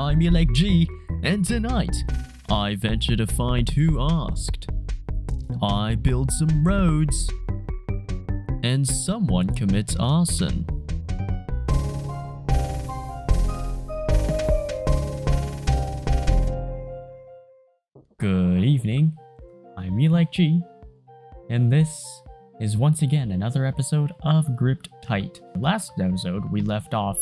I'm EnvironmentZ, and tonight, I venture to find who asked. I build some roads, and someone commits arson. Good evening, I'm EnvironmentZ, and this is once again another episode of Gripped Tight. Last episode, we left off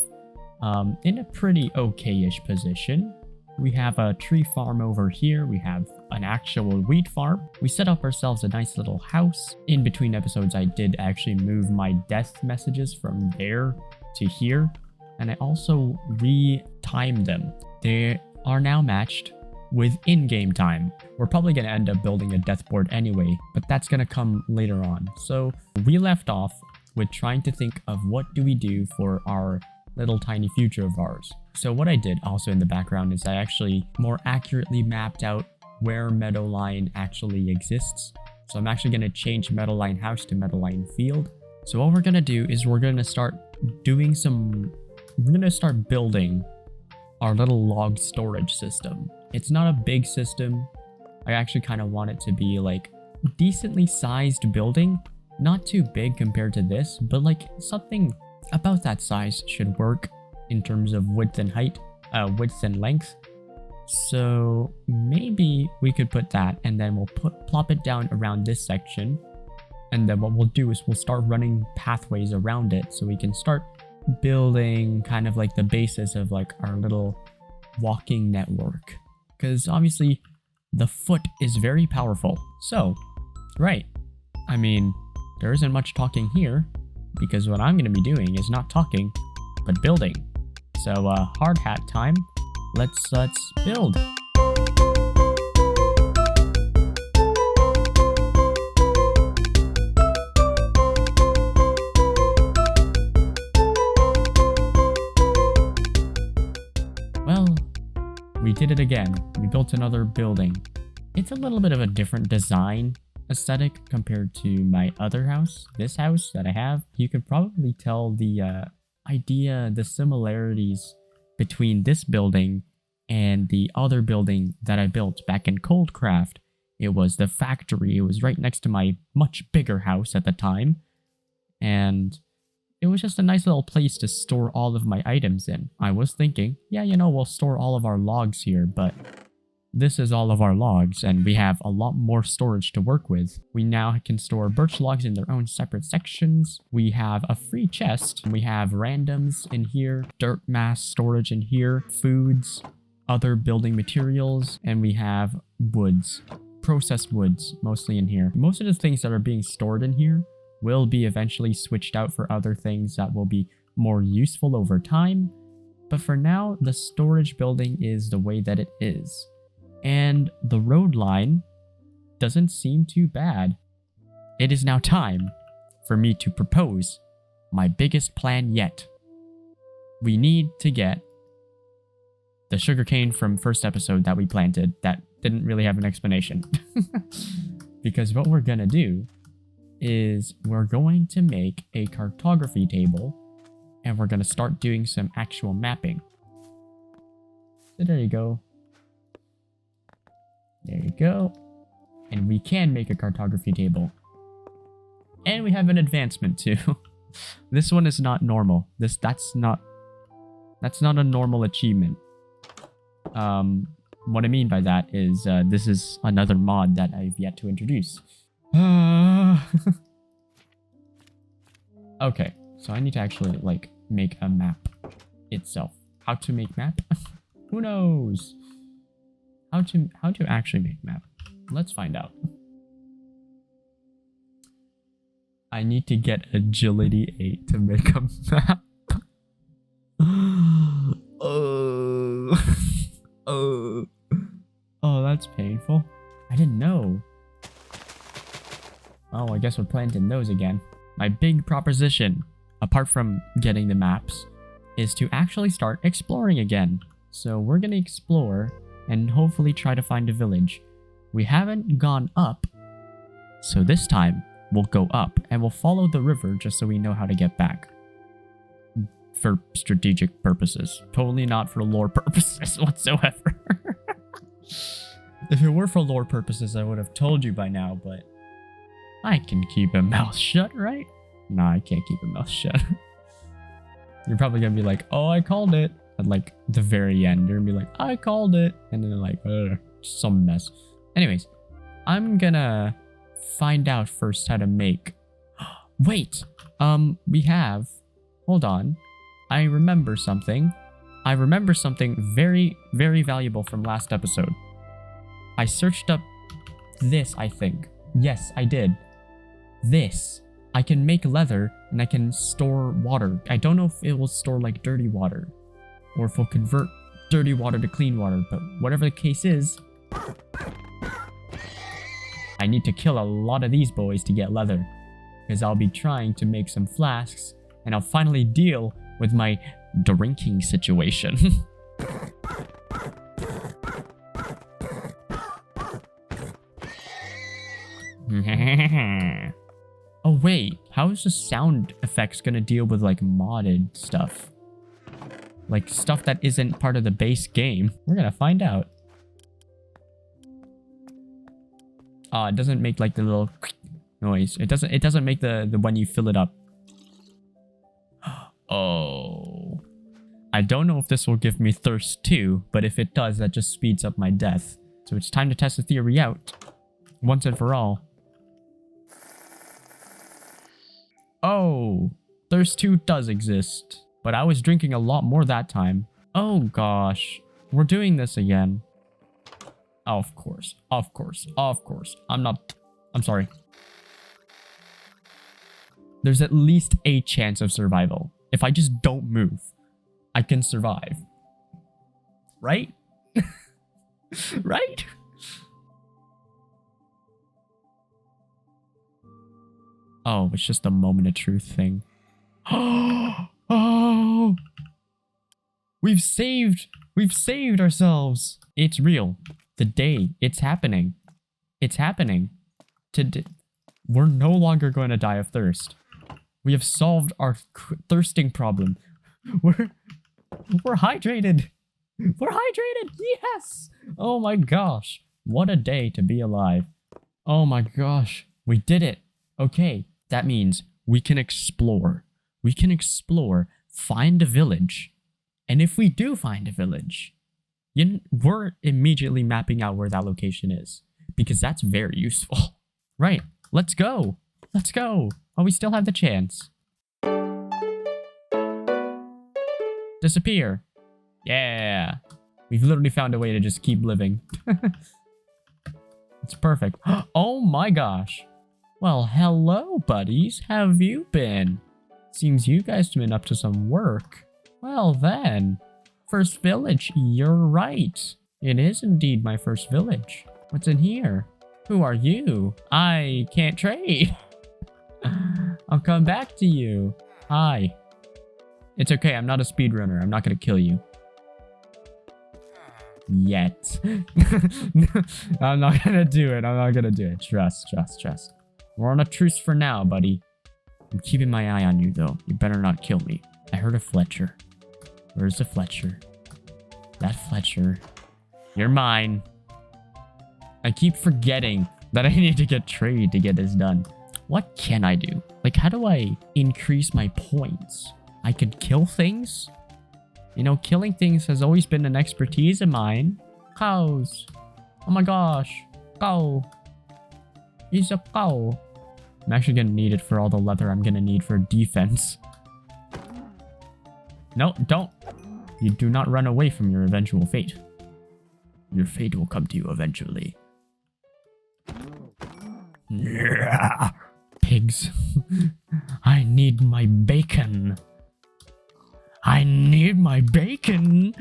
in a pretty okay-ish position. We have a tree farm over here, we have an actual wheat farm. We set up ourselves a nice little house. In between episodes, I did actually move my death messages from there to here, and I also re-timed them. They are now matched with in-game time. We're probably going to end up building a death board anyway, but that's going to come later on. So we left off with trying to think of what do we do for our little tiny future of ours. So what I did also in the background is I actually more accurately mapped out where Meadowline actually exists. So I'm actually going to change Meadowline House to Meadowline Field. So what we're going to do is we're going to start building our little log storage system. It's not a big system. I actually kind of want it to be like decently sized building. Not too big compared to this, but like something about that size should work in terms of width and height, width and length. So maybe we could put that, and then we'll plop it down around this section. And then what we'll do is we'll start running pathways around it so we can start building kind of like the basis of like our little walking network. Because obviously the foot is very powerful. So, right. I mean, there isn't much talking here because what I'm going to be doing is not talking, but building. So, hard hat time. Let's build. Well, we did it again. We built another building. It's a little bit of a different design aesthetic compared to my other house. This house that I have, you could probably tell the the similarities between this building and the other building that I built back in Coldcraft. It was the factory. It was right next to my much bigger house at the time. And it was just a nice little place to store all of my items in. I was thinking, yeah, we'll store all of our logs here, but this is all of our logs, and we have a lot more storage to work with. We now can store birch logs in their own separate sections. We have a free chest. We have randoms in here, dirt mass storage in here, foods, other building materials, and we have woods, processed woods, mostly in here. Most of the things that are being stored in here will be eventually switched out for other things that will be more useful over time. But for now, the storage building is the way that it is. And the road line doesn't seem too bad. It is now time for me to propose my biggest plan yet. We need to get the sugarcane from first episode that we planted that didn't really have an explanation. Because what we're gonna do is we're going to make a cartography table, and we're going to start doing some actual mapping. So there you go. There you go. And we can make a cartography table. And we have an advancement too. This one is not normal. That's not a normal achievement. What I mean by that is this is another mod that I've yet to introduce. Okay, so I need to actually like make a map itself. How to make map? Who knows? How to actually make map? Let's find out. I need to get agility 8 to make a map. Oh, that's painful. I didn't know. Oh, I guess we're planting those again. My big proposition, apart from getting the maps, is to actually start exploring again. So we're gonna explore and hopefully try to find a village. We haven't gone up, so this time we'll go up and we'll follow the river just so we know how to get back. for strategic purposes. Totally not for lore purposes whatsoever. If it were for lore purposes, I would have told you by now, but I can keep a mouth shut, right? Nah, I can't keep a mouth shut. You're probably gonna be like, oh, I called it. At like the very end, you're gonna be like, I called it. And then they're like, some mess. Anyways, I'm gonna find out first how to make... Wait, we have... Hold on. I remember something. I remember something very, very valuable from last episode. I searched up this, I think. Yes, I did. This. I can make leather and I can store water. I don't know if it will store like dirty water or if it'll convert dirty water to clean water, but whatever the case is, I need to kill a lot of these boys to get leather because I'll be trying to make some flasks and I'll finally deal with my drinking situation. Oh wait, how is the sound effects gonna deal with like modded stuff? Like stuff that isn't part of the base game? We're gonna find out. Oh, it doesn't make like the little noise. It doesn't make the when you fill it up. Oh. I don't know if this will give me thirst too, but if it does, that just speeds up my death. So it's time to test the theory out. Once and for all. Oh, thirst 2 does exist, but I was drinking a lot more that time. Oh gosh, we're doing this again. Oh, of course. I'm sorry. There's at least a chance of survival. If I just don't move, I can survive. Right? Right? Oh, it's just a moment of truth thing. Oh! We've saved ourselves. It's real. The day, it's happening. It's happening. Today, we're no longer going to die of thirst. We have solved our thirsting problem. We're hydrated. We're hydrated. Yes. Oh my gosh. What a day to be alive. Oh my gosh. We did it. Okay. That means we can explore. We can explore, find a village. And if we do find a village, we're immediately mapping out where that location is. Because that's very useful. Right. Let's go. Let's go. Oh, we still have the chance. Disappear. Yeah. We've literally found a way to just keep living. It's perfect. Oh my gosh. Well, hello, buddies. How have you been? Seems you guys have been up to some work. Well then. First village, you're right. It is indeed my first village. What's in here? Who are you? I can't trade. I'll come back to you. Hi. It's okay, I'm not a speedrunner. I'm not gonna kill you. Yet. I'm not gonna do it. I'm not gonna do it. Trust. We're on a truce for now, buddy. I'm keeping my eye on you, though. You better not kill me. I heard a Fletcher. Where's the Fletcher? That Fletcher. You're mine. I keep forgetting that I need to get trade to get this done. What can I do? Like, how do I increase my points? I could kill things? You know, killing things has always been an expertise of mine. Cows. Oh my gosh. Cow. He's a cow. I'm actually gonna need it for all the leather I'm gonna need for defense. No, don't. You do not run away from your eventual fate. Your fate will come to you eventually. Yeah. Pigs. I need my bacon. I need my bacon.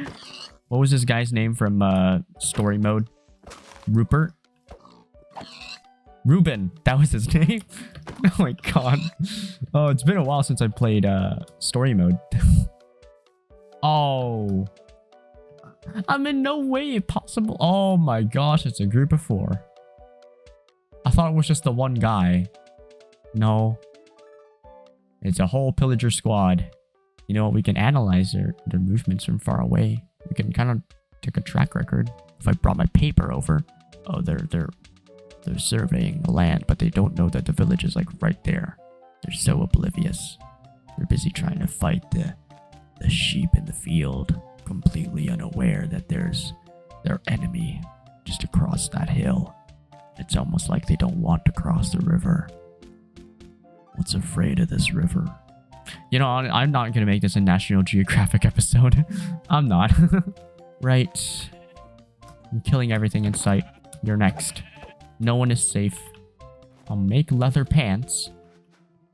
What was this guy's name from story mode? Rupert? Ruben. That was his name. Oh my god. Oh, it's been a while since I played story mode. Oh. I'm in no way possible. Oh my gosh, it's a group of 4. I thought it was just the one guy. No. It's a whole pillager squad. You know what? We can analyze their movements from far away. We can kind of take a track record. If I brought my paper over, oh, they're surveying the land, but they don't know that the village is like right there. They're so oblivious. They're busy trying to fight the sheep in the field, completely unaware that there's their enemy just across that hill. It's almost like they don't want to cross the river. What's afraid of this river? You know, I'm not going to make this a National Geographic episode. I'm not. Right. I'm killing everything in sight. You're next. No one is safe. I'll make leather pants.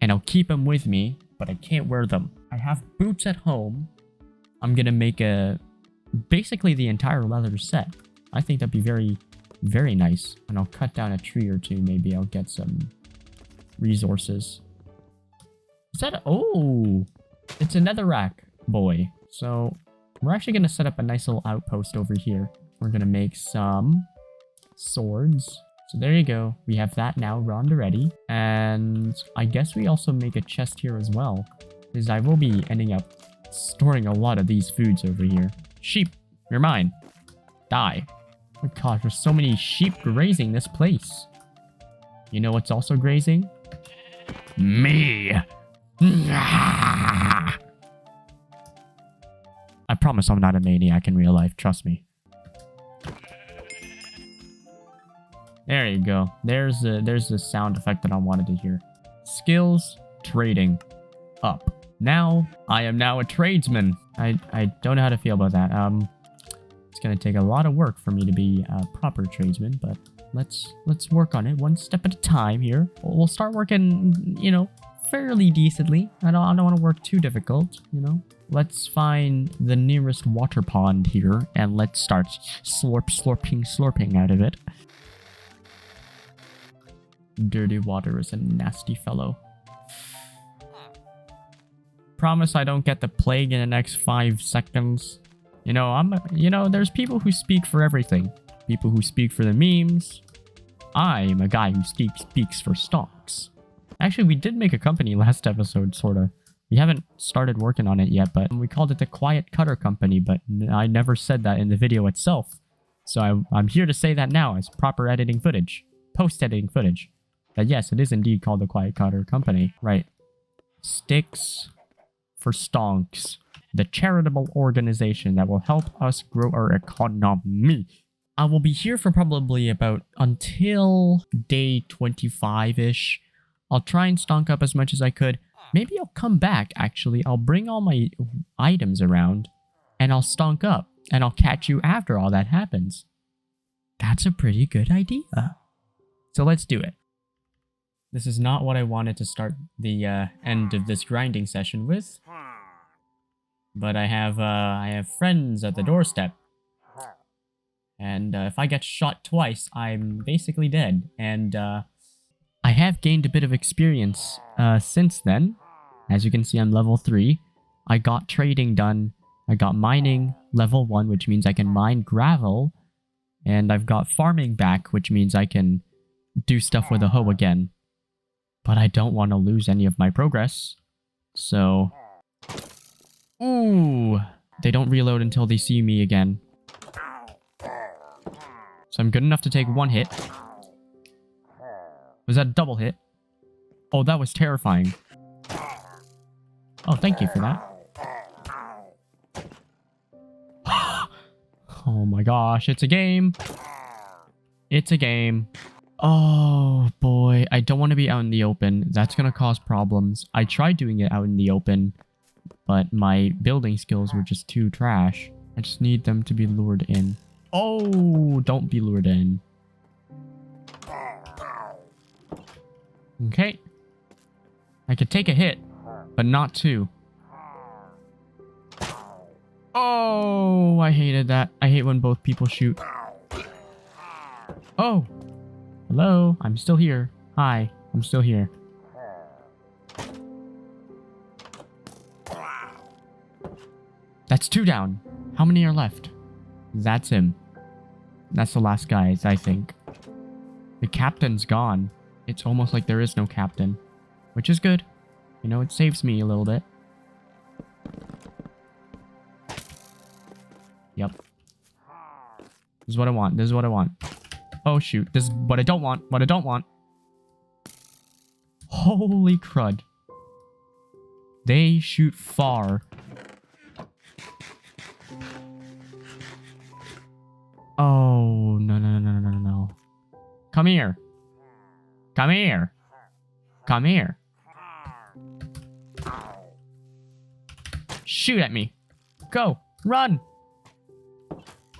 And I'll keep them with me, but I can't wear them. I have boots at home. I'm going to make basically the entire leather set. I think that'd be very, very nice. And I'll cut down a tree or two. Maybe I'll get some resources. Is that... Oh! It's a netherrack, boy. So, we're actually going to set up a nice little outpost over here. We're going to make some swords. So there you go. We have that now ready. And I guess we also make a chest here as well. Because I will be ending up storing a lot of these foods over here. Sheep, you're mine. Die. Oh my gosh, there's so many sheep grazing this place. You know what's also grazing? Me. I promise I'm not a maniac in real life. Trust me. There you go. There's the sound effect that I wanted to hear. Skills, trading, up. Now, I am now a tradesman. I don't know how to feel about that. It's gonna take a lot of work for me to be a proper tradesman, but let's work on it one step at a time here. We'll start working, you know, fairly decently. I don't want to work too difficult, you know. Let's find the nearest water pond here, and let's start slurping out of it. Dirty water is a nasty fellow. Promise I don't get the plague in the next 5 seconds. You know, there's people who speak for everything. People who speak for the memes. I'm a guy who speaks for stocks. Actually, we did make a company last episode, sorta. We haven't started working on it yet, but we called it the Quiet Cutter Company, but I never said that in the video itself. So I'm here to say that now as proper editing footage. Post-editing footage. That yes, it is indeed called the Quiet Cutter Company. Right. Sticks for Stonks. The charitable organization that will help us grow our economy. I will be here for probably about until day 25-ish. I'll try and stonk up as much as I could. Maybe I'll come back, actually. I'll bring all my items around, and I'll stonk up, and I'll catch you after all that happens. That's a pretty good idea. So let's do it. This is not what I wanted to start the end of this grinding session with. But I have friends at the doorstep. And if I get shot twice, I'm basically dead. And I have gained a bit of experience since then. As you can see, I'm level 3. I got trading done. I got mining level 1, which means I can mine gravel. And I've got farming back, which means I can do stuff with a hoe again. But I don't want to lose any of my progress. So... Ooh! They don't reload until they see me again. So I'm good enough to take 1 hit. Was that a double hit? Oh, that was terrifying. Oh, thank you for that. Oh my gosh, it's a game. It's a game. Oh boy, I don't want to be out in the open. That's going to cause problems. I tried doing it out in the open, but my building skills were just too trash. I just need them to be lured in. Oh, don't be lured in. Okay. I could take a hit, but not 2. Oh, I hated that. I hate when both people shoot. Oh. Hello, I'm still here. Hi, I'm still here. That's 2 down. How many are left? That's him. That's the last guy, I think. The captain's gone. It's almost like there is no captain. Which is good. You know, it saves me a little bit. This is what I want. This is what I want. Oh, shoot. This is what I don't want. What I don't want. Holy crud. They shoot far. Oh, no, no, no, no, no, no. Come here. Come here. Come here. Shoot at me. Go. Run.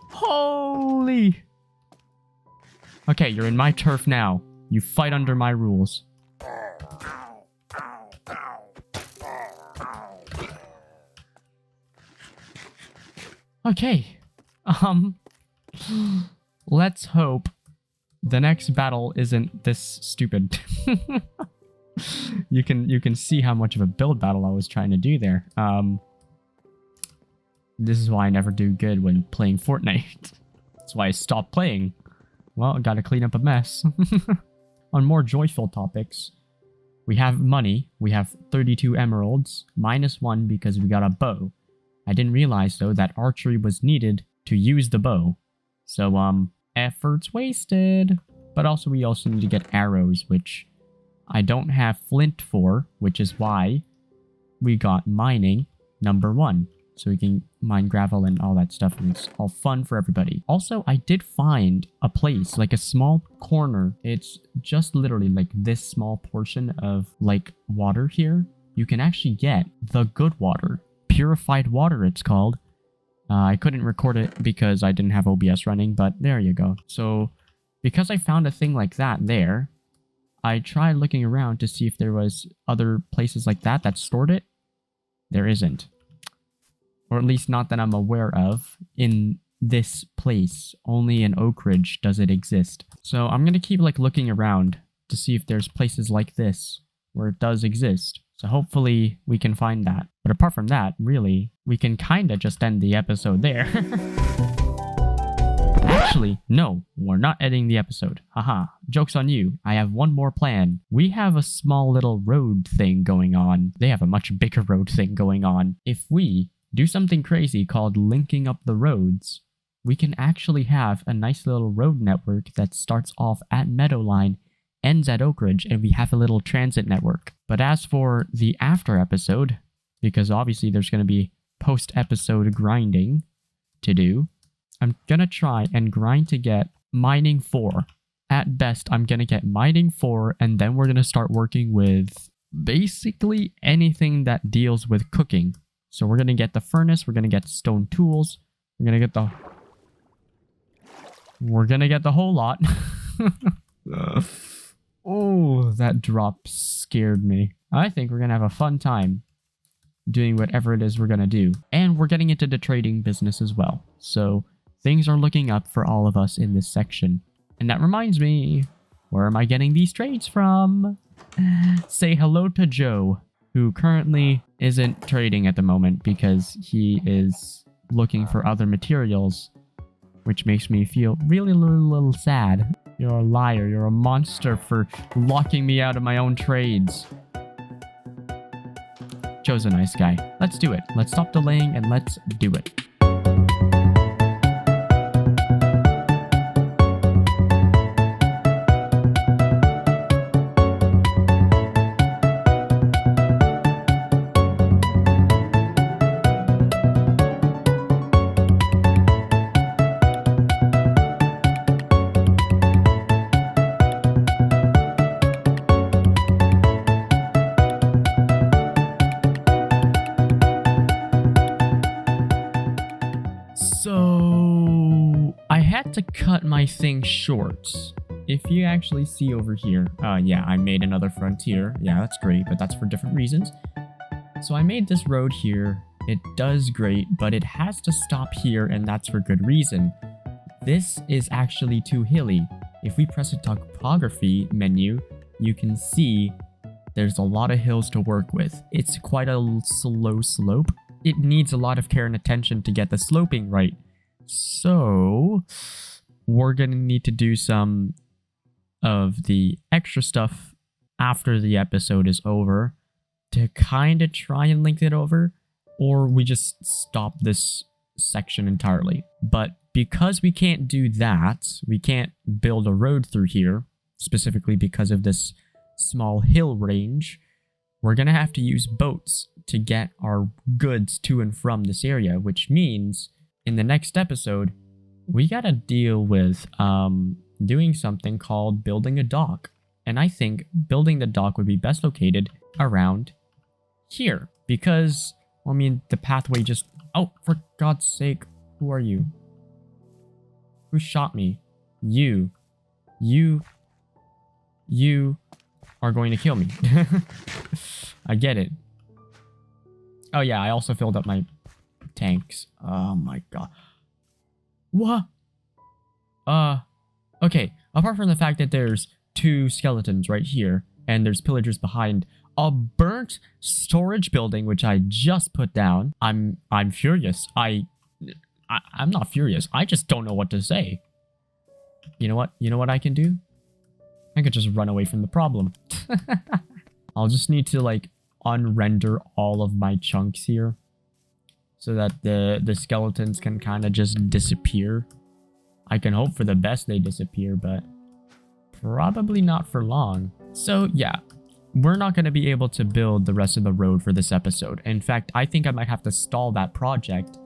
Holy. Okay, you're in my turf now. You fight under my rules. Okay. Let's hope the next battle isn't this stupid. You can see how much of a build battle I was trying to do there. This is why I never do good when playing Fortnite. That's why I stopped playing. Well, I gotta clean up a mess. On more joyful topics, we have money. We have 32 emeralds, -1 because we got a bow. I didn't realize, though, that archery was needed to use the bow. So, efforts wasted. But also, we also need to get arrows, which I don't have flint for, which is why we got mining #1. So we can mine gravel and all that stuff, and it's all fun for everybody. Also, I did find a place, like a small corner. It's just literally like this small portion of like water here. You can actually get the good water. Purified water, it's called. I couldn't record it because I didn't have OBS running, but there you go. So because I found a thing like that there, I tried looking around to see if there was other places like that that stored it. There isn't. Or at least not that I'm aware of in this place. Only in Oak Ridge does it exist. So I'm going to keep like looking around to see if there's places like this where it does exist. So hopefully we can find that. But apart from that, really, we can kind of just end the episode there. Actually, no, we're not ending the episode. Haha, joke's on you. I have one more plan. We have a small little road thing going on. They have a much bigger road thing going on. If we do something crazy called linking up the roads, we can actually have a nice little road network that starts off at Meadowline, ends at Oak Ridge, and we have a little transit network. But as for the after episode, because obviously there's going to be post-episode grinding to do, I'm going to try and grind to get mining 4. At best, I'm going to get mining 4, and then we're going to start working with basically anything that deals with cooking. So we're going to get the furnace, we're going to get stone tools, we're going to get the whole lot. Oh, that drop scared me. I think we're going to have a fun time doing whatever it is we're going to do. And we're getting into the trading business as well. So things are looking up for all of us in this section. And that reminds me, where am I getting these trades from? Say hello to Joe, who currently isn't trading at the moment because he is looking for other materials, which makes me feel really a little sad. You're a liar. You're a monster for locking me out of my own trades. Joe's a nice guy. Let's do it. Let's stop delaying and let's do it. So I had to cut my thing short. If you actually see over here, yeah, I made another frontier. Yeah, that's great, but that's for different reasons. So I made this road here. It does great, but it has to stop here, and that's for good reason. This is actually too hilly. If we press the topography menu, you can see there's a lot of hills to work with. It's quite a slow slope. It needs a lot of care and attention to get the sloping right. So we're going to need to do some of the extra stuff after the episode is over to kind of try and link it over, or we just stop this section entirely. But because we can't do that, we can't build a road through here, specifically because of this small hill range, we're going to have to use boats to get our goods to and from this area, which means in the next episode, we got to deal with doing something called building a dock. And I think building the dock would be best located around here because, I mean, the pathway just... Oh, for God's sake, who are you? Who shot me? You are going to kill me. I get it. Oh yeah, I also filled up my tanks. Oh my god. What? Okay, apart from the fact that there's 2 skeletons right here, and there's pillagers behind a burnt storage building, which I just put down, I'm furious. I'm not furious. I just don't know what to say. You know what? You know what I can do? I could just run away from the problem. I'll just need to, like, unrender all of my chunks here so that the skeletons can kind of just disappear. I can hope for the best they disappear, but probably not for long. So, yeah. We're not going to be able to build the rest of the road for this episode. In fact, I think I might have to stall that project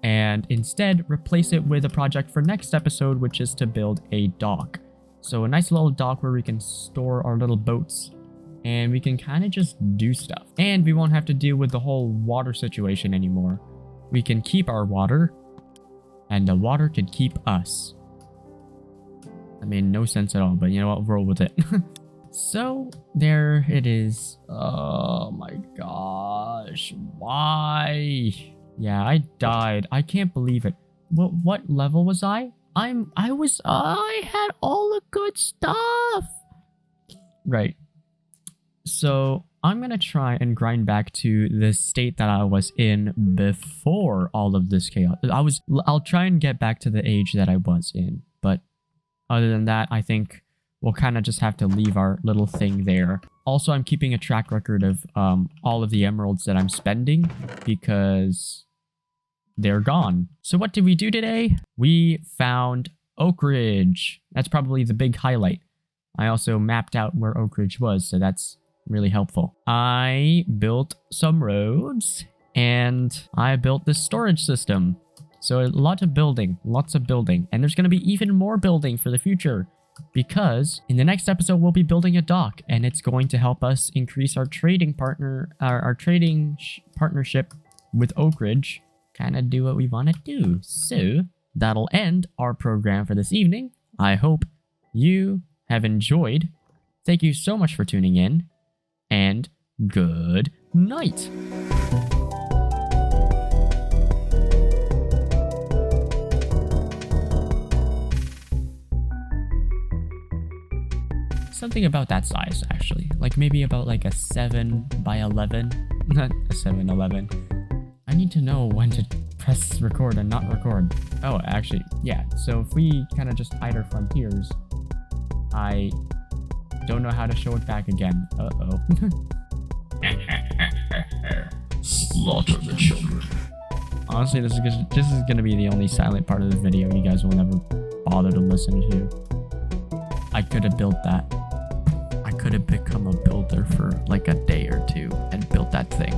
and instead replace it with a project for next episode, which is to build a dock. So a nice little dock where we can store our little boats and we can kind of just do stuff. And we won't have to deal with the whole water situation anymore. We can keep our water and the water can keep us. That made no sense at all, but you know what? Roll with it. So, there it is. Oh my gosh. Why? Yeah, I died. I can't believe it. What level was I? I had all the good stuff. Right. So, I'm gonna try and grind back to the state that I was in before all of this chaos. I'll try and get back to the age that I was in. But, other than that, I think we'll kind of just have to leave our little thing there. Also, I'm keeping a track record of all of the emeralds that I'm spending because they're gone. So what did we do today? We found Oak Ridge. That's probably the big highlight. I also mapped out where Oak Ridge was, so that's really helpful. I built some roads and I built this storage system. So a lot of building, lots of building. And there's going to be even more building for the future. Because in the next episode, we'll be building a dock and it's going to help us increase our trading partnership with Oak Ridge. Kind of do what we want to do. So that'll end our program for this evening. I hope you have enjoyed. Thank you so much for tuning in and good night. Something about that size, actually. Like maybe about like a 7 by 11. Not a 7-11. I need to know when to press record and not record. Oh, actually, yeah. So if we kind of just hide our frontiers, I don't know how to show it back again. Uh-oh. Slaughter the children. Honestly, this is gonna be the only silent part of the video you guys will never bother to listen to. I could have built that. I could have become a builder for like a day or two and built that thing.